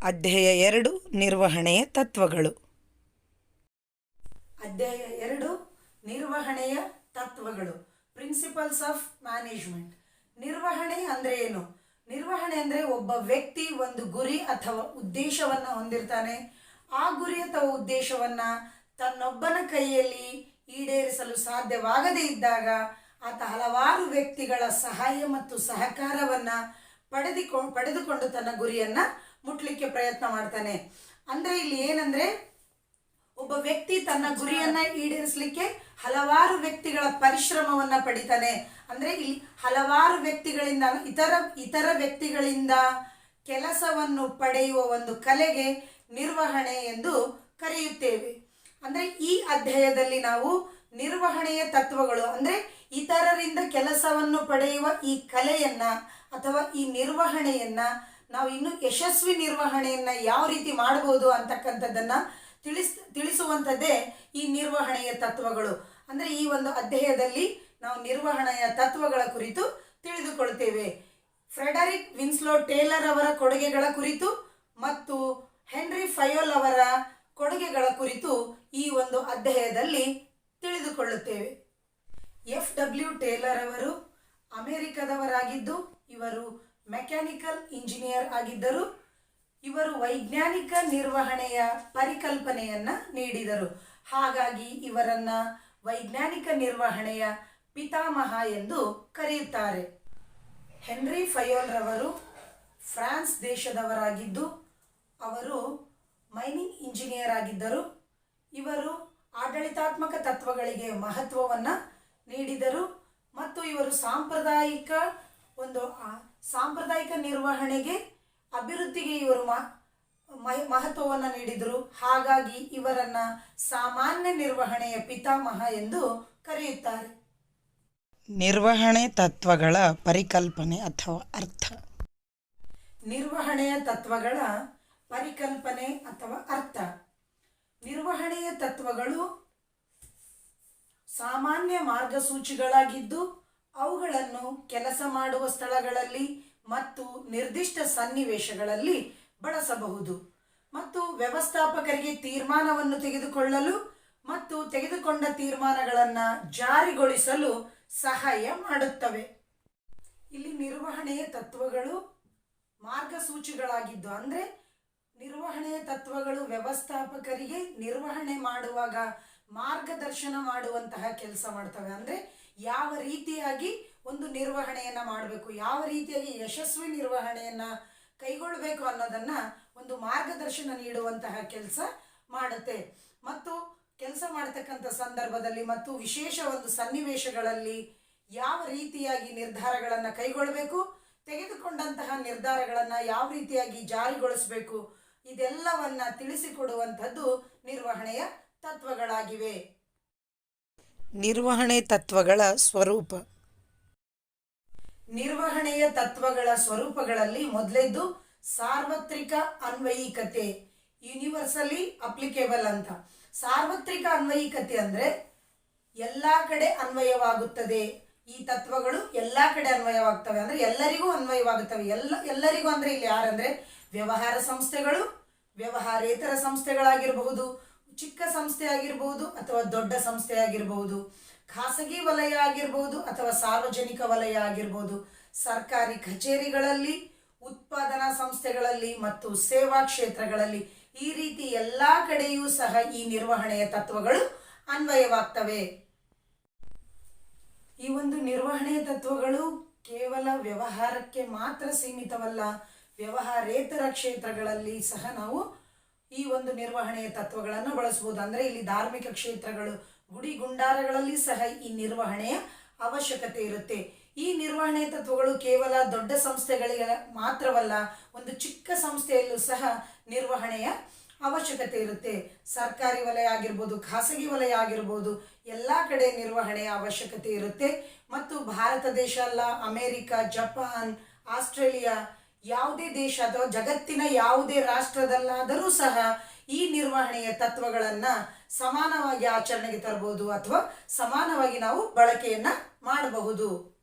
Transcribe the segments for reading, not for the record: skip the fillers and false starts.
ಅಧ್ಯಾಯ 2 ನಿರ್ವಹಣೆಯ ತತ್ವಗಳು. ಅಧ್ಯಾಯ 2 ನಿರ್ವಹಣೆಯ ತತ್ವಗಳು. Principles of management. ನಿರ್ವಹಣೆ ಅಂದರೆ ಏನು? ನಿರ್ವಹಣೆ ಅಂದರೆ ಒಬ್ಬ ವ್ಯಕ್ತಿ ಒಂದು ಗುರಿ ಅಥವಾ ಉದ್ದೇಶವನ್ನು ಹೊಂದಿರ್ತಾನೆ. ಆ ಗುರಿ ಅಥವಾ ಉದ್ದೇಶವನ್ನು ತನ್ನೊಬ್ಬನ ಕೈಯಲ್ಲಿ ಈಡೇರಿಸಲು ಸಾಧ್ಯವಾಗದೇ ಇದ್ದಾಗ ಆತ ಹಲವಾರು ವ್ಯಕ್ತಿಗಳ ಸಹಾಯ ಮತ್ತು ಸಹಕಾರವನ್ನು ಪಡೆದುಕೊಂಡು ತನ್ನ ಗುರಿಯನ್ನು ಮುಟ್ಲಿಕ್ಕೆ ಪ್ರಯತ್ನ ಮಾಡ್ತಾನೆ. ಅಂದರೆ ಇಲ್ಲಿ ಏನಂದರೆ, ಒಬ್ಬ ವ್ಯಕ್ತಿ ತನ್ನ ಗುರಿಯನ್ನು ಈಡೇರಿಸಲಿಕ್ಕೆ ಹಲವಾರು ವ್ಯಕ್ತಿಗಳ ಪರಿಶ್ರಮವನ್ನು ಪಡಿತಾನೆ. ಅಂದರೆ ಇಲ್ಲಿ ಹಲವಾರು ವ್ಯಕ್ತಿಗಳಿಂದ ಇತರ ವ್ಯಕ್ತಿಗಳಿಂದ ಕೆಲಸವನ್ನು ಪಡೆಯುವ ಒಂದು ಕಲೆಗೆ ನಿರ್ವಹಣೆ ಎಂದು ಕರೆಯುತ್ತೇವೆ. ಅಂದರೆ ಈ ಅಧ್ಯಾಯದಲ್ಲಿ ನಾವು ನಿರ್ವಹಣೆಯ ತತ್ವಗಳು ಅಂದರೆ ಇತರರಿಂದ ಕೆಲಸವನ್ನು ಪಡೆಯುವ ಈ ಕಲೆಯನ್ನ ಅಥವಾ ಈ ನಿರ್ವಹಣೆಯನ್ನ ನಾವು ಇನ್ನು ಯಶಸ್ವಿ ನಿರ್ವಹಣೆಯನ್ನ ಯಾವ ರೀತಿ ಮಾಡಬಹುದು ಅಂತಕ್ಕಂಥದ್ದನ್ನ ತಿಳಿಸುವಂಥದ್ದೇ ಈ ನಿರ್ವಹಣೆಯ ತತ್ವಗಳು. ಅಂದರೆ ಈ ಒಂದು ಅಧ್ಯಾಯದಲ್ಲಿ ನಾವು ನಿರ್ವಹಣೆಯ ತತ್ವಗಳ ಕುರಿತು ತಿಳಿದುಕೊಳ್ತೇವೆ. ಫ್ರೆಡರಿಕ್ ವಿನ್ಸ್ಲೋ ಟೇಲರ್ ಅವರ ಕೊಡುಗೆಗಳ ಕುರಿತು ಮತ್ತು ಹೆನ್ರಿ ಫಯೋಲ್ ಅವರ ಕೊಡುಗೆಗಳ ಕುರಿತು ಈ ಒಂದು ಅಧ್ಯಾಯದಲ್ಲಿ ತಿಳಿದುಕೊಳ್ಳುತ್ತೇವೆ. FW ಟೇಲರ್ ಅವರು ಅಮೆರಿಕದವರಾಗಿದ್ದು ಇವರು ಮೆಕ್ಯಾನಿಕಲ್ ಇಂಜಿನಿಯರ್ ಆಗಿದ್ದರು. ಇವರು ವೈಜ್ಞಾನಿಕ ನಿರ್ವಹಣೆಯ ಪರಿಕಲ್ಪನೆಯನ್ನ ನೀಡಿದರು. ಹಾಗಾಗಿ ಇವರನ್ನ ವೈಜ್ಞಾನಿಕ ನಿರ್ವಹಣೆಯ ಪಿತಾಮಹ ಎಂದು ಕರೆಯುತ್ತಾರೆ. ಹೆನ್ರಿ ಫಯೋಲ್ ರವರು ಫ್ರಾನ್ಸ್ ದೇಶದವರಾಗಿದ್ದು ಅವರು ಮೈನಿಂಗ್ ಇಂಜಿನಿಯರ್ ಆಗಿದ್ದರು. ಇವರು ಆಡಳಿತಾತ್ಮಕ ತತ್ವಗಳಿಗೆ ಮಹತ್ವವನ್ನು ನೀಡಿದರು ಮತ್ತು ಇವರು ಸಾಂಪ್ರದಾಯಿಕ ನಿರ್ವಹಣೆಗೆ ಅಭಿವೃದ್ಧಿಗೆ ಇವರು ಮಹತ್ವವನ್ನು ನೀಡಿದರು. ಹಾಗಾಗಿ ಇವರನ್ನ ಸಾಮಾನ್ಯ ನಿರ್ವಹಣೆಯ ಪಿತಾಮಹ ಎಂದು ಕರೆಯುತ್ತಾರೆ. ನಿರ್ವಹಣೆ ತತ್ವಗಳ ಪರಿಕಲ್ಪನೆ ಅಥವಾ ಅರ್ಥ. ನಿರ್ವಹಣೆಯ ತತ್ವಗಳ ಪರಿಕಲ್ಪನೆ ಅಥವಾ ಅರ್ಥ. ನಿರ್ವಹಣೆಯ ತತ್ವಗಳು ಸಾಮಾನ್ಯ ಮಾರ್ಗಸೂಚಿಗಳಾಗಿದ್ದು ಅವುಗಳನ್ನು ಕೆಲಸ ಮಾಡುವ ಸ್ಥಳಗಳಲ್ಲಿ ಮತ್ತು ನಿರ್ದಿಷ್ಟ ಸನ್ನಿವೇಶಗಳಲ್ಲಿ ಬಳಸಬಹುದು ಮತ್ತು ವ್ಯವಸ್ಥಾಪಕರಿಗೆ ತೀರ್ಮಾನವನ್ನು ತೆಗೆದುಕೊಳ್ಳಲು ಮತ್ತು ತೆಗೆದುಕೊಂಡ ತೀರ್ಮಾನಗಳನ್ನು ಜಾರಿಗೊಳಿಸಲು ಸಹಾಯ ಮಾಡುತ್ತವೆ. ಇಲ್ಲಿ ನಿರ್ವಹಣೆಯ ತತ್ವಗಳು ಮಾರ್ಗಸೂಚಿಗಳಾಗಿದ್ದು ಅಂದರೆ ನಿರ್ವಹಣೆಯ ತತ್ವಗಳು ವ್ಯವಸ್ಥಾಪಕರಿಗೆ ನಿರ್ವಹಣೆ ಮಾಡುವಾಗ ಮಾರ್ಗದರ್ಶನ ಮಾಡುವಂತಹ ಕೆಲಸ ಮಾಡ್ತವೆ. ಅಂದರೆ ಯಾವ ರೀತಿಯಾಗಿ ಒಂದು ನಿರ್ವಹಣೆಯನ್ನು ಮಾಡಬೇಕು, ಯಾವ ರೀತಿಯಾಗಿ ಯಶಸ್ವಿ ನಿರ್ವಹಣೆಯನ್ನು ಕೈಗೊಳ್ಳಬೇಕು ಅನ್ನೋದನ್ನ ಒಂದು ಮಾರ್ಗದರ್ಶನ ನೀಡುವಂತಹ ಕೆಲಸ ಮಾಡುತ್ತೆ. ಮತ್ತು ಕೆಲಸ ಮಾಡತಕ್ಕಂಥ ಸಂದರ್ಭದಲ್ಲಿ ಮತ್ತು ವಿಶೇಷ ಒಂದು ಸನ್ನಿವೇಶಗಳಲ್ಲಿ ಯಾವ ರೀತಿಯಾಗಿ ನಿರ್ಧಾರಗಳನ್ನು ಕೈಗೊಳ್ಳಬೇಕು, ತೆಗೆದುಕೊಂಡಂತಹ ನಿರ್ಧಾರಗಳನ್ನು ಯಾವ ರೀತಿಯಾಗಿ ಜಾರಿಗೊಳಿಸಬೇಕು, ಇದೆಲ್ಲವನ್ನ ತಿಳಿಸಿಕೊಡುವಂಥದ್ದು ನಿರ್ವಹಣೆಯ ತತ್ವಗಳಾಗಿವೆ. ನಿರ್ವಹಣೆ ತತ್ವಗಳ ಸ್ವರೂಪ. ನಿರ್ವಹಣೆಯ ತತ್ವಗಳ ಸ್ವರೂಪಗಳಲ್ಲಿ ಮೊದಲೇದು ಸಾರ್ವತ್ರಿಕ ಅನ್ವಯಿಕತೆ, ಯೂನಿವರ್ಸಲಿ ಅಪ್ಲಿಕೇಬಲ್ ಅಂತ. ಸಾರ್ವತ್ರಿಕ ಅನ್ವಯಿಕತೆ ಅಂದರೆ ಎಲ್ಲ ಕಡೆ ಅನ್ವಯವಾಗುತ್ತದೆ. ಈ ತತ್ವಗಳು ಎಲ್ಲ ಕಡೆ ಅನ್ವಯವಾಗ್ತವೆ ಅಂದರೆ ಎಲ್ಲರಿಗೂ ಅನ್ವಯವಾಗುತ್ತವೆ. ಎಲ್ಲರಿಗೂ ಅಂದರೆ ಇಲ್ಲಿ ಯಾರಂದರೆ ವ್ಯವಹಾರ ಸಂಸ್ಥೆಗಳು, ವ್ಯವಹಾರೇತರ ಸಂಸ್ಥೆಗಳಾಗಿರಬಹುದು, ಚಿಕ್ಕ ಸಂಸ್ಥೆ ಆಗಿರಬಹುದು ಅಥವಾ ದೊಡ್ಡ ಸಂಸ್ಥೆ ಆಗಿರಬಹುದು, ಖಾಸಗಿ ವಲಯ ಆಗಿರಬಹುದು ಅಥವಾ ಸಾರ್ವಜನಿಕ ವಲಯ ಆಗಿರಬಹುದು, ಸರ್ಕಾರಿ ಕಚೇರಿಗಳಲ್ಲಿ, ಉತ್ಪಾದನಾ ಸಂಸ್ಥೆಗಳಲ್ಲಿ ಮತ್ತು ಸೇವಾ ಕ್ಷೇತ್ರಗಳಲ್ಲಿ, ಈ ರೀತಿ ಎಲ್ಲ ಕಡೆಯೂ ಸಹ ಈ ನಿರ್ವಹಣೆಯ ತತ್ವಗಳು ಅನ್ವಯವಾಗ್ತವೆ. ಈ ಒಂದು ನಿರ್ವಹಣೆಯ ತತ್ವಗಳು ಕೇವಲ ವ್ಯವಹಾರಕ್ಕೆ ಮಾತ್ರ ಸೀಮಿತವಲ್ಲ, ವ್ಯವಹಾರೇತರ ಕ್ಷೇತ್ರಗಳಲ್ಲಿ ಸಹ ನಾವು ಈ ಒಂದು ನಿರ್ವಹಣೆಯ ತತ್ವಗಳನ್ನು ಬಳಸಬಹುದು. ಅಂದರೆ ಇಲ್ಲಿ ಧಾರ್ಮಿಕ ಕ್ಷೇತ್ರಗಳು, ಗುಡಿ ಗುಂಡಾರಗಳಲ್ಲಿ ಸಹ ಈ ನಿರ್ವಹಣೆಯ ಅವಶ್ಯಕತೆ ಇರುತ್ತೆ. ಈ ನಿರ್ವಹಣೆಯ ತತ್ವಗಳು ಕೇವಲ ದೊಡ್ಡ ಸಂಸ್ಥೆಗಳಿಗೆ ಮಾತ್ರವಲ್ಲ, ಒಂದು ಚಿಕ್ಕ ಸಂಸ್ಥೆಯಲ್ಲೂ ಸಹ ನಿರ್ವಹಣೆಯ ಅವಶ್ಯಕತೆ ಇರುತ್ತೆ. ಸರ್ಕಾರಿ ವಲಯ ಆಗಿರ್ಬೋದು, ಖಾಸಗಿ ವಲಯ ಆಗಿರ್ಬೋದು, ಎಲ್ಲ ಕಡೆ ನಿರ್ವಹಣೆಯ ಅವಶ್ಯಕತೆ ಇರುತ್ತೆ. ಮತ್ತು ಭಾರತ ದೇಶ ಅಲ್ಲ, ಅಮೇರಿಕ, ಜಪಾನ್, ಆಸ್ಟ್ರೇಲಿಯಾ, ಯಾವುದೇ ದೇಶ ಅಥವಾ ಜಗತ್ತಿನ ಯಾವುದೇ ರಾಷ್ಟ್ರದಲ್ಲಾದರೂ ಸಹ ಈ ನಿರ್ವಹಣೆಯ ತತ್ವಗಳನ್ನು ಸಮಾನವಾಗಿ ಆಚರಣೆಗೆ ತರಬಹುದು ಅಥವಾ ಸಮಾನವಾಗಿ ನಾವು ಬಳಕೆಯನ್ನ ಮಾಡಬಹುದು.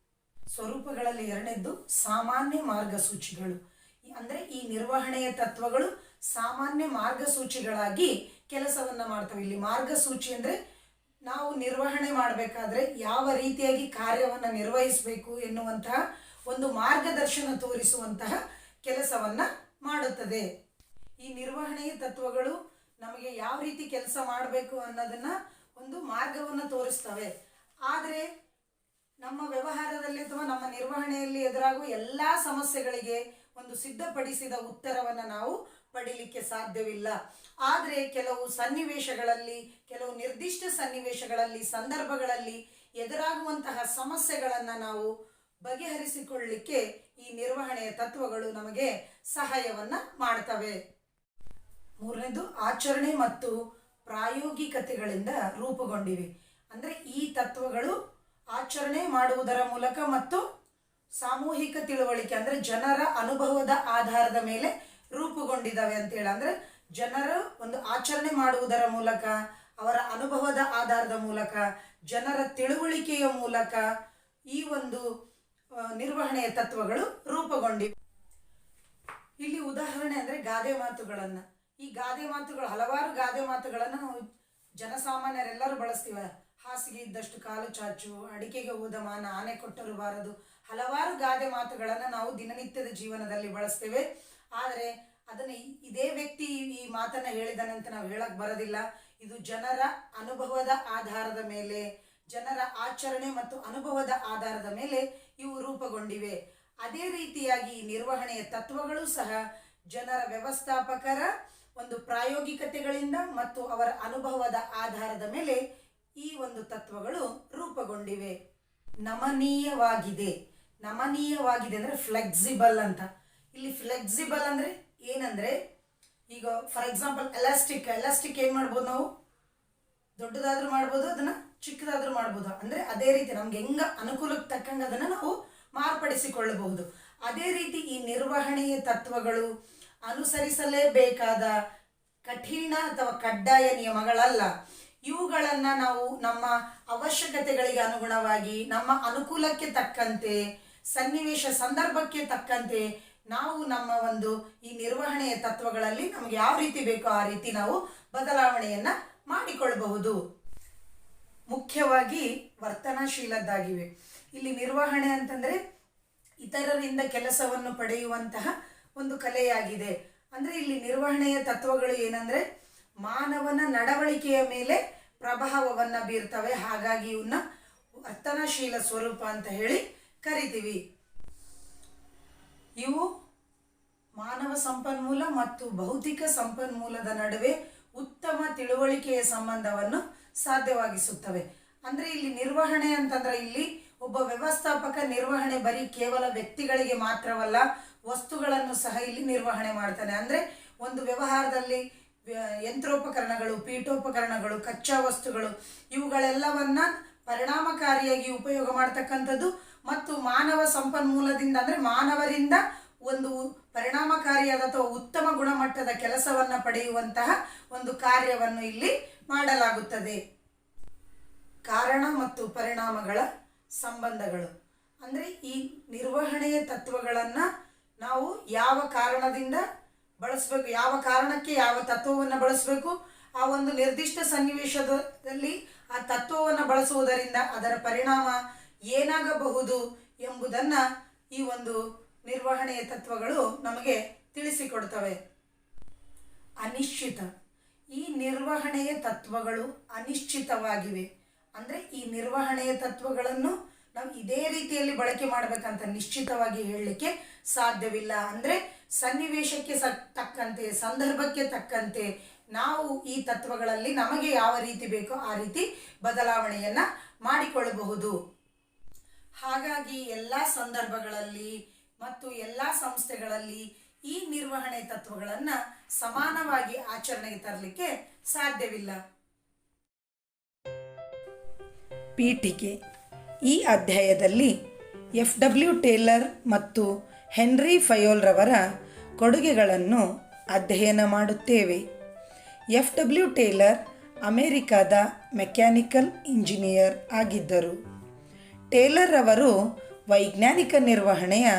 ಸ್ವರೂಪಗಳಲ್ಲಿ ಎರಡನೇದ್ದು ಸಾಮಾನ್ಯ ಮಾರ್ಗಸೂಚಿಗಳು. ಅಂದರೆ ಈ ನಿರ್ವಹಣೆಯ ತತ್ವಗಳು ಸಾಮಾನ್ಯ ಮಾರ್ಗಸೂಚಿಗಳಾಗಿ ಕೆಲಸವನ್ನು ಮಾಡ್ತವೆ. ಇಲ್ಲಿ ಮಾರ್ಗಸೂಚಿ ಅಂದರೆ ನಾವು ನಿರ್ವಹಣೆ ಮಾಡಬೇಕಾದ್ರೆ ಯಾವ ರೀತಿಯಾಗಿ ಕಾರ್ಯವನ್ನು ನಿರ್ವಹಿಸಬೇಕು ಎನ್ನುವಂತಹ ಒಂದು ಮಾರ್ಗದರ್ಶನ ತೋರಿಸುವಂತಹ ಕೆಲಸವನ್ನು ಮಾಡುತ್ತದೆ. ಈ ನಿರ್ವಹಣೆಯ ತತ್ವಗಳು ನಮಗೆ ಯಾವ ರೀತಿ ಕೆಲಸ ಮಾಡಬೇಕು ಅನ್ನೋದನ್ನು ಒಂದು ಮಾರ್ಗವನ್ನು ತೋರಿಸ್ತವೆ. ಆದರೆ ನಮ್ಮ ವ್ಯವಹಾರದಲ್ಲಿ ಅಥವಾ ನಮ್ಮ ನಿರ್ವಹಣೆಯಲ್ಲಿ ಎದುರಾಗುವ ಎಲ್ಲ ಸಮಸ್ಯೆಗಳಿಗೆ ಒಂದು ಸಿದ್ಧಪಡಿಸಿದ ಉತ್ತರವನ್ನು ನಾವು ಪಡೀಲಿಕ್ಕೆ ಸಾಧ್ಯವಿಲ್ಲ. ಆದರೆ ಕೆಲವು ಸನ್ನಿವೇಶಗಳಲ್ಲಿ, ಕೆಲವು ನಿರ್ದಿಷ್ಟ ಸನ್ನಿವೇಶಗಳಲ್ಲಿ, ಸಂದರ್ಭಗಳಲ್ಲಿ ಎದುರಾಗುವಂತಹ ಸಮಸ್ಯೆಗಳನ್ನು ನಾವು ಬಗೆಹರಿಸಿಕೊಳ್ಳಲಿಕ್ಕೆ ಈ ನಿರ್ವಹಣೆಯ ತತ್ವಗಳು ನಮಗೆ ಸಹಾಯವನ್ನು ಮಾಡ್ತವೆ. ಮೂರನೇದು ಆಚರಣೆ ಮತ್ತು ಪ್ರಾಯೋಗಿಕತೆಗಳಿಂದ ರೂಪುಗೊಂಡಿವೆ. ಅಂದರೆ ಈ ತತ್ವಗಳು ಆಚರಣೆ ಮಾಡುವುದರ ಮೂಲಕ ಮತ್ತು ಸಾಮೂಹಿಕ ತಿಳುವಳಿಕೆ ಅಂದರೆ ಜನರ ಅನುಭವದ ಆಧಾರದ ಮೇಲೆ ರೂಪುಗೊಂಡಿದ್ದಾವೆ ಅಂತೇಳಿ. ಅಂದರೆ ಜನರು ಒಂದು ಆಚರಣೆ ಮಾಡುವುದರ ಮೂಲಕ, ಅವರ ಅನುಭವದ ಆಧಾರದ ಮೂಲಕ, ಜನರ ತಿಳುವಳಿಕೆಯ ಮೂಲಕ ಈ ಒಂದು ನಿರ್ವಹಣೆಯ ತತ್ವಗಳು ರೂಪುಗೊಂಡಿವೆ. ಇಲ್ಲಿ ಉದಾಹರಣೆ ಅಂದರೆ ಗಾದೆ ಮಾತುಗಳನ್ನು. ಈ ಗಾದೆ ಮಾತುಗಳು, ಹಲವಾರು ಗಾದೆ ಮಾತುಗಳನ್ನು ನಾವು ಜನಸಾಮಾನ್ಯರೆಲ್ಲರೂ ಬಳಸ್ತೀವಿ. ಹಾಸಿಗೆ ಇದ್ದಷ್ಟು ಕಾಲು ಚಾಚು, ಅಡಿಕೆಗೆ ಹೋದ ಮಾನ ಆನೆ ಕೊಟ್ಟರು ಬಾರದು. ಹಲವಾರು ಗಾದೆ ಮಾತುಗಳನ್ನು ನಾವು ದಿನನಿತ್ಯದ ಜೀವನದಲ್ಲಿ ಬಳಸ್ತೇವೆ. ಆದರೆ ಅದನ್ನು ಇದೇ ವ್ಯಕ್ತಿ ಈ ಮಾತನ್ನು ಹೇಳಿದಾನೆ ಅಂತ ನಾವು ಹೇಳಕ್ಕೆ ಬರೋದಿಲ್ಲ. ಇದು ಜನರ ಅನುಭವದ ಆಧಾರದ ಮೇಲೆ, ಜನರ ಆಚರಣೆ ಮತ್ತು ಅನುಭವದ ಆಧಾರದ ಮೇಲೆ ಇವು ರೂಪುಗೊಂಡಿವೆ. ಅದೇ ರೀತಿಯಾಗಿ ಈ ನಿರ್ವಹಣೆಯ ತತ್ವಗಳು ಸಹ ಜನರ ವ್ಯವಸ್ಥಾಪಕರ ಒಂದು ಪ್ರಾಯೋಗಿಕತೆಗಳಿಂದ ಮತ್ತು ಅವರ ಅನುಭವದ ಆಧಾರದ ಮೇಲೆ ಈ ಒಂದು ತತ್ವಗಳು ರೂಪುಗೊಂಡಿವೆ. ನಮನೀಯವಾಗಿದೆ. ನಮನೀಯವಾಗಿದೆ ಅಂದರೆ ಫ್ಲೆಕ್ಸಿಬಲ್ ಅಂತ. ಇಲ್ಲಿ ಫ್ಲೆಕ್ಸಿಬಲ್ ಅಂದರೆ ಏನಂದರೆ, ಈಗ ಫಾರ್ ಎಕ್ಸಾಂಪಲ್ ಎಲಾಸ್ಟಿಕ್ ಏನು ಮಾಡ್ಬೋದು, ನಾವು ದೊಡ್ಡದಾದ್ರೂ ಮಾಡ್ಬೋದು, ಅದನ್ನು ಚಿಕ್ಕದಾದ್ರೂ ಮಾಡ್ಬೋದು. ಅಂದರೆ ಅದೇ ರೀತಿ ನಮ್ಗೆ ಹೆಂಗ ಅನುಕೂಲಕ್ಕೆ ತಕ್ಕಂಗೆ ಅದನ್ನು ನಾವು ಮಾರ್ಪಡಿಸಿಕೊಳ್ಳಬಹುದು. ಅದೇ ರೀತಿ ಈ ನಿರ್ವಹಣೆಯ ತತ್ವಗಳು ಅನುಸರಿಸಲೇಬೇಕಾದ ಕಠಿಣ ಅಥವಾ ಕಡ್ಡಾಯ ನಿಯಮಗಳಲ್ಲ. ಇವುಗಳನ್ನು ನಾವು ನಮ್ಮ ಅವಶ್ಯಕತೆಗಳಿಗೆ ಅನುಗುಣವಾಗಿ, ನಮ್ಮ ಅನುಕೂಲಕ್ಕೆ ತಕ್ಕಂತೆ, ಸನ್ನಿವೇಶ ಸಂದರ್ಭಕ್ಕೆ ತಕ್ಕಂತೆ ನಾವು ನಮ್ಮ ಒಂದು ಈ ನಿರ್ವಹಣೆಯ ತತ್ವಗಳಲ್ಲಿ ನಮಗೆ ಯಾವ ರೀತಿ ಬೇಕೋ ಆ ರೀತಿ ನಾವು ಬದಲಾವಣೆಯನ್ನು ಮಾಡಿಕೊಳ್ಳಬಹುದು. ಮುಖ್ಯವಾಗಿ ವರ್ತನಾಶೀಲದ್ದಾಗಿವೆ. ಇಲ್ಲಿ ನಿರ್ವಹಣೆ ಅಂತಂದರೆ ಇತರರಿಂದ ಕೆಲಸವನ್ನು ಪಡೆಯುವಂತಹ ಒಂದು ಕಲೆಯಾಗಿದೆ. ಅಂದರೆ ಇಲ್ಲಿ ನಿರ್ವಹಣೆಯ ತತ್ವಗಳು ಏನಂದರೆ ಮಾನವನ ನಡವಳಿಕೆಯ ಮೇಲೆ ಪ್ರಭಾವವನ್ನು ಬೀರ್ತವೆ. ಹಾಗಾಗಿ ಇವನ್ನ ವರ್ತನಶೀಲ ಸ್ವರೂಪ ಅಂತ ಹೇಳಿ ಕರಿತೀವಿ. ಇವು ಮಾನವ ಸಂಪನ್ಮೂಲ ಮತ್ತು ಭೌತಿಕ ಸಂಪನ್ಮೂಲದ ನಡುವೆ ಉತ್ತಮ ತಿಳುವಳಿಕೆಯ ಸಂಬಂಧವನ್ನು ಸಾಧ್ಯವಾಗಿಸುತ್ತವೆ. ಅಂದರೆ ಇಲ್ಲಿ ನಿರ್ವಹಣೆ ಅಂತಂದ್ರೆ ಇಲ್ಲಿ ಒಬ್ಬ ವ್ಯವಸ್ಥಾಪಕ ನಿರ್ವಹಣೆ ಬರೀ ಕೇವಲ ವ್ಯಕ್ತಿಗಳಿಗೆ ಮಾತ್ರವಲ್ಲ, ವಸ್ತುಗಳನ್ನು ಸಹ ಇಲ್ಲಿ ನಿರ್ವಹಣೆ ಮಾಡ್ತಾನೆ. ಅಂದರೆ ಒಂದು ವ್ಯವಹಾರದಲ್ಲಿ ಯಂತ್ರೋಪಕರಣಗಳು, ಪೀಠೋಪಕರಣಗಳು, ಕಚ್ಚಾ ವಸ್ತುಗಳು ಇವುಗಳೆಲ್ಲವನ್ನ ಪರಿಣಾಮಕಾರಿಯಾಗಿ ಉಪಯೋಗ ಮಾಡ್ತಕ್ಕಂಥದ್ದು ಮತ್ತು ಮಾನವ ಸಂಪನ್ಮೂಲದಿಂದ ಅಂದರೆ ಮಾನವರಿಂದ ಒಂದು ಪರಿಣಾಮಕಾರಿಯಾದ ಅಥವಾ ಉತ್ತಮ ಗುಣಮಟ್ಟದ ಕೆಲಸವನ್ನು ಪಡೆಯುವಂತಹ ಒಂದು ಕಾರ್ಯವನ್ನು ಇಲ್ಲಿ ಮಾಡಲಾಗುತ್ತದೆ. ಕಾರಣ ಮತ್ತು ಪರಿಣಾಮಗಳ ಸಂಬಂಧಗಳು ಅಂದರೆ ಈ ನಿರ್ವಹಣೆಯ ತತ್ವಗಳನ್ನು ನಾವು ಯಾವ ಕಾರಣದಿಂದ ಬಳಸಬೇಕು, ಯಾವ ಕಾರಣಕ್ಕೆ ಯಾವ ತತ್ವವನ್ನು ಬಳಸಬೇಕು, ಆ ಒಂದು ನಿರ್ದಿಷ್ಟ ಸನ್ನಿವೇಶದಲ್ಲಿ ಆ ತತ್ವವನ್ನು ಬಳಸುವುದರಿಂದ ಅದರ ಪರಿಣಾಮ ಏನಾಗಬಹುದು ಎಂಬುದನ್ನು ಈ ಒಂದು ನಿರ್ವಹಣೆಯ ತತ್ವಗಳು ನಮಗೆ ತಿಳಿಸಿಕೊಡ್ತವೆ. ಅನಿಶ್ಚಿತ. ಈ ನಿರ್ವಹಣೆಯ ತತ್ವಗಳು ಅನಿಶ್ಚಿತವಾಗಿವೆ. ಅಂದರೆ ಈ ನಿರ್ವಹಣೆಯ ತತ್ವಗಳನ್ನು ನಾವು ಇದೇ ರೀತಿಯಲ್ಲಿ ಬಳಕೆ ಮಾಡಬೇಕಂತ ನಿಶ್ಚಿತವಾಗಿ ಹೇಳಲಿಕ್ಕೆ ಸಾಧ್ಯವಿಲ್ಲ. ಅಂದರೆ ಸನ್ನಿವೇಶಕ್ಕೆ ತಕ್ಕಂತೆ, ಸಂದರ್ಭಕ್ಕೆ ತಕ್ಕಂತೆ ನಾವು ಈ ತತ್ವಗಳಲ್ಲಿ ನಮಗೆ ಯಾವ ರೀತಿ ಬೇಕೋ ಆ ರೀತಿ ಬದಲಾವಣೆಯನ್ನು ಮಾಡಿಕೊಳ್ಳಬಹುದು. ಹಾಗಾಗಿ ಎಲ್ಲ ಸಂದರ್ಭಗಳಲ್ಲಿ ಮತ್ತು ಎಲ್ಲ ಸಂಸ್ಥೆಗಳಲ್ಲಿ ಈ ನಿರ್ವಹಣೆ ತತ್ವಗಳನ್ನು ಸಮಾನವಾಗಿ ಆಚರಣೆಗೆ ತರಲಿಕ್ಕೆ ಸಾಧ್ಯವಿಲ್ಲ. ಪೀಠಿಕೆ. ಈ ಅಧ್ಯಾಯದಲ್ಲಿ FW ಟೇಲರ್ ಮತ್ತು ಹೆನ್ರಿ ಫಯೋಲ್ರವರ ಕೊಡುಗೆಗಳನ್ನು ಅಧ್ಯಯನ ಮಾಡುತ್ತೇವೆ. FW ಟೇಲರ್ ಅಮೆರಿಕಾದ ಮೆಕ್ಯಾನಿಕಲ್ ಇಂಜಿನಿಯರ್ ಆಗಿದ್ದರು. ಟೇಲರ್ ಅವರು ವೈಜ್ಞಾನಿಕ ನಿರ್ವಹಣೆಯ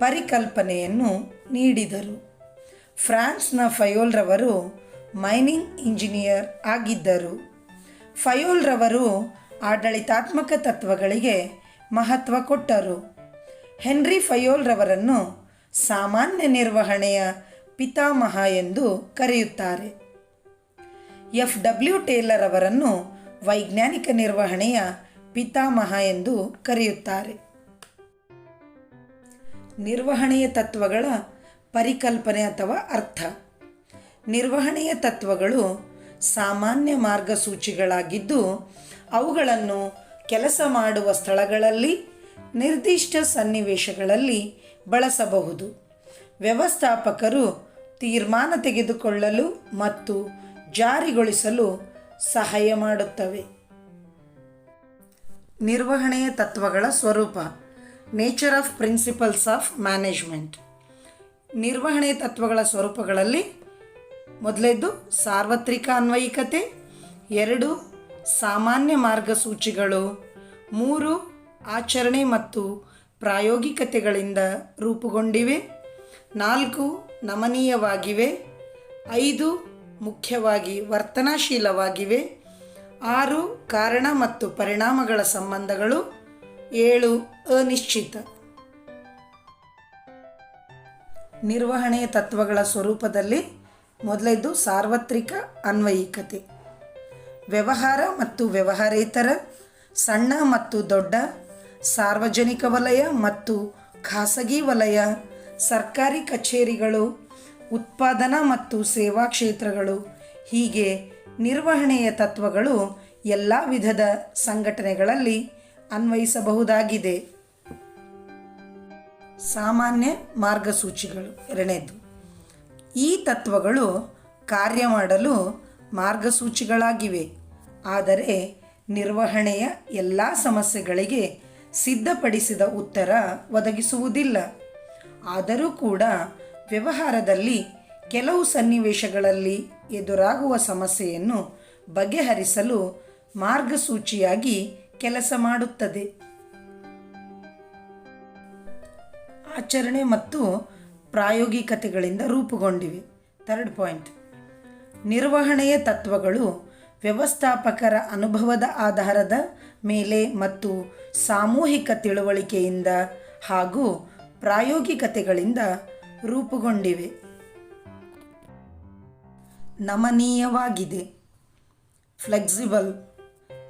ಪರಿಕಲ್ಪನೆಯನ್ನು ನೀಡಿದರು. ಫ್ರಾನ್ಸ್ನ ಫಯೋಲ್ರವರು ಮೈನಿಂಗ್ ಇಂಜಿನಿಯರ್ ಆಗಿದ್ದರು. ಫಯೋಲ್ರವರು ಆಡಳಿತಾತ್ಮಕ ತತ್ವಗಳಿಗೆ ಮಹತ್ವ ಕೊಟ್ಟರು. ಹೆನ್ರಿ ಫಯೋಲ್ರವರನ್ನು ಸಾಮಾನ್ಯ ನಿರ್ವಹಣೆಯ ಪಿತಾಮಹ ಎಂದು ಕರೆಯುತ್ತಾರೆ. FW ಟೇಲರ್ ಅವರನ್ನು ವೈಜ್ಞಾನಿಕ ನಿರ್ವಹಣೆಯ ಪಿತಾಮಹ ಎಂದು ಕರೆಯುತ್ತಾರೆ. ನಿರ್ವಹಣೆಯ ತತ್ವಗಳ ಪರಿಕಲ್ಪನೆ ಅಥವಾ ಅರ್ಥ. ನಿರ್ವಹಣೆಯ ತತ್ವಗಳು ಸಾಮಾನ್ಯ ಮಾರ್ಗಸೂಚಿಗಳಾಗಿದ್ದು ಅವುಗಳನ್ನು ಕೆಲಸ ಮಾಡುವ ಸ್ಥಳಗಳಲ್ಲಿ ನಿರ್ದಿಷ್ಟ ಸನ್ನಿವೇಶಗಳಲ್ಲಿ ಬಳಸಬಹುದು. ವ್ಯವಸ್ಥಾಪಕರು ತೀರ್ಮಾನ ತೆಗೆದುಕೊಳ್ಳಲು ಮತ್ತು ಜಾರಿಗೊಳಿಸಲು ಸಹಾಯ ಮಾಡುತ್ತವೆ. ನಿರ್ವಹಣೆಯ ತತ್ವಗಳ ಸ್ವರೂಪ. Nature of principles of management. ನಿರ್ವಹಣೆಯ ತತ್ವಗಳ ಸ್ವರೂಪಗಳಲ್ಲಿ ಮೊದಲೇದು ಸಾರ್ವತ್ರಿಕ ಅನ್ವಯಿಕತೆ, 2 ಸಾಮಾನ್ಯ ಮಾರ್ಗಸೂಚಿಗಳು, 3 ಆಚರಣೆ ಮತ್ತು ಪ್ರಾಯೋಗಿಕತೆಗಳಿಂದ ರೂಪುಗೊಂಡಿವೆ, 4 ನಮನೀಯವಾಗಿವೆ, 5 ಮುಖ್ಯವಾಗಿ ವರ್ತನಾಶೀಲವಾಗಿವೆ, 6 ಕಾರಣ ಮತ್ತು ಪರಿಣಾಮಗಳ ಸಂಬಂಧಗಳು, 7 ಅನಿಶ್ಚಿತ. ನಿರ್ವಹಣೆಯ ತತ್ವಗಳ ಸ್ವರೂಪದಲ್ಲಿ ಮೊದಲನೇದು ಸಾರ್ವತ್ರಿಕ ಅನ್ವಯಿಕತೆ. ವ್ಯವಹಾರ ಮತ್ತು ವ್ಯವಹಾರೇತರ, ಸಣ್ಣ ಮತ್ತು ದೊಡ್ಡ, ಸಾರ್ವಜನಿಕ ವಲಯ ಮತ್ತು ಖಾಸಗಿ ವಲಯ, ಸರ್ಕಾರಿ ಕಚೇರಿಗಳು, ಉತ್ಪಾದನಾ ಮತ್ತು ಸೇವಾ ಕ್ಷೇತ್ರಗಳು, ಹೀಗೆ ನಿರ್ವಹಣೆಯ ತತ್ವಗಳು ಎಲ್ಲ ವಿಧದ ಸಂಘಟನೆಗಳಲ್ಲಿ ಅನ್ವಯಿಸಬಹುದಾಗಿದೆ. ಸಾಮಾನ್ಯ ಮಾರ್ಗಸೂಚಿಗಳು. 2ನೇದು, ಈ ತತ್ವಗಳು ಕಾರ್ಯ ಮಾಡಲು ಮಾರ್ಗಸೂಚಿಗಳಾಗಿವೆ, ಆದರೆ ನಿರ್ವಹಣೆಯ ಎಲ್ಲ ಸಮಸ್ಯೆಗಳಿಗೆ ಸಿದ್ಧಪಡಿಸಿದ ಉತ್ತರ ಒದಗಿಸುವುದಿಲ್ಲ. ಆದರೂ ಕೂಡ ವ್ಯವಹಾರದಲ್ಲಿ ಕೆಲವು ಸನ್ನಿವೇಶಗಳಲ್ಲಿ ಎದುರಾಗುವ ಸಮಸ್ಯೆಯನ್ನು ಬಗೆಹರಿಸಲು ಮಾರ್ಗಸೂಚಿಯಾಗಿ ಕೆಲಸ ಮಾಡುತ್ತದೆ. ಆಚರಣೆ ಮತ್ತು ಪ್ರಾಯೋಗಿಕತೆಗಳಿಂದ ರೂಪುಗೊಂಡಿವೆ. 3rd ಪಾಯಿಂಟ್, ನಿರ್ವಹಣೆಯ ತತ್ವಗಳು ವ್ಯವಸ್ಥಾಪಕರ ಅನುಭವದ ಆಧಾರದ ಮೇಲೆ ಮತ್ತು ಸಾಮೂಹಿಕ ತಿಳುವಳಿಕೆಯಿಂದ ಹಾಗೂ ಪ್ರಾಯೋಗಿಕತೆಗಳಿಂದ ರೂಪುಗೊಂಡಿವೆ. ನಮನೀಯವಾಗಿದೆ. ಫ್ಲೆಕ್ಸಿಬಲ್.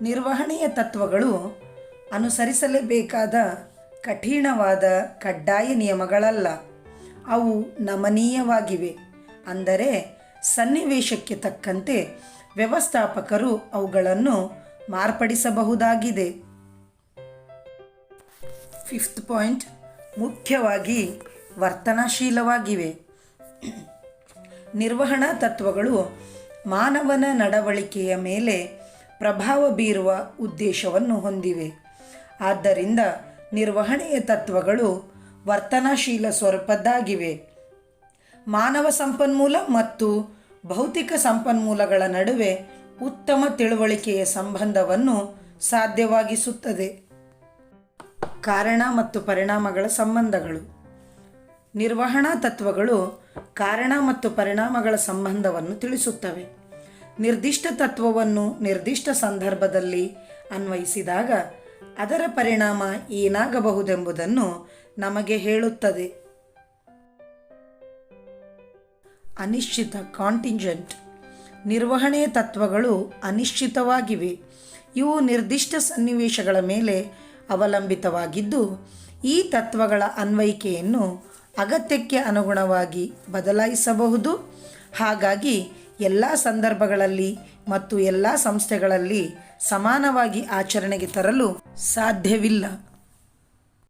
ನಿರ್ವಹಣೆಯ ತತ್ವಗಳು ಅನುಸರಿಸಲೇಬೇಕಾದ ಕಠಿಣವಾದ ಕಡ್ಡಾಯ ನಿಯಮಗಳಲ್ಲ, ಅವು ನಮನೀಯವಾಗಿವೆ. ಅಂದರೆ ಸನ್ನಿವೇಶಕ್ಕೆ ತಕ್ಕಂತೆ ವ್ಯವಸ್ಥಾಪಕರು ಅವುಗಳನ್ನು ಮಾರ್ಪಡಿಸಬಹುದಾಗಿದೆ. 5th ಪಾಯಿಂಟ್, ಮುಖ್ಯವಾಗಿ ವರ್ತನಾಶೀಲವಾಗಿವೆ. ನಿರ್ವಹಣಾ ತತ್ವಗಳು ಮಾನವನ ನಡವಳಿಕೆಯ ಮೇಲೆ ಪ್ರಭಾವ ಬೀರುವ ಉದ್ದೇಶವನ್ನು ಹೊಂದಿವೆ. ಆದ್ದರಿಂದ ನಿರ್ವಹಣೆಯ ತತ್ವಗಳು ವರ್ತನಾಶೀಲ ಸ್ವರೂಪದ್ದಾಗಿವೆ. ಮಾನವ ಸಂಪನ್ಮೂಲ ಮತ್ತು ಭೌತಿಕ ಸಂಪನ್ಮೂಲಗಳ ನಡುವೆ ಉತ್ತಮ ತಿಳುವಳಿಕೆಯ ಸಂಬಂಧವನ್ನು ಸಾಧ್ಯವಾಗಿಸುತ್ತದೆ. ಕಾರಣ ಮತ್ತು ಪರಿಣಾಮಗಳ ಸಂಬಂಧಗಳು. ನಿರ್ವಹಣಾ ತತ್ವಗಳು ಕಾರಣ ಮತ್ತು ಪರಿಣಾಮಗಳ ಸಂಬಂಧವನ್ನು ತಿಳಿಸುತ್ತವೆ. ನಿರ್ದಿಷ್ಟ ತತ್ವವನ್ನು ನಿರ್ದಿಷ್ಟ ಸಂದರ್ಭದಲ್ಲಿ ಅನ್ವಯಿಸಿದಾಗ ಅದರ ಪರಿಣಾಮ ಏನಾಗಬಹುದೆಂಬುದನ್ನು ನಮಗೆ ಹೇಳುತ್ತದೆ. ಅನಿಶ್ಚಿತ, ಕಾಂಟಿಂಜೆಂಟ್. ನಿರ್ವಹಣೆಯ ತತ್ವಗಳು ಅನಿಶ್ಚಿತವಾಗಿವೆ. ಇವು ನಿರ್ದಿಷ್ಟ ಸನ್ನಿವೇಶಗಳ ಮೇಲೆ ಅವಲಂಬಿತವಾಗಿದ್ದು ಈ ತತ್ವಗಳ ಅನ್ವಯಿಕೆಯನ್ನು ಅಗತ್ಯಕ್ಕೆ ಅನುಗುಣವಾಗಿ ಬದಲಾಯಿಸಬಹುದು. ಹಾಗಾಗಿ ಎಲ್ಲ ಸಂದರ್ಭಗಳಲ್ಲಿ ಮತ್ತು ಎಲ್ಲ ಸಂಸ್ಥೆಗಳಲ್ಲಿ ಸಮಾನವಾಗಿ ಆಚರಣೆಗೆ ತರಲು ಸಾಧ್ಯವಿಲ್ಲ.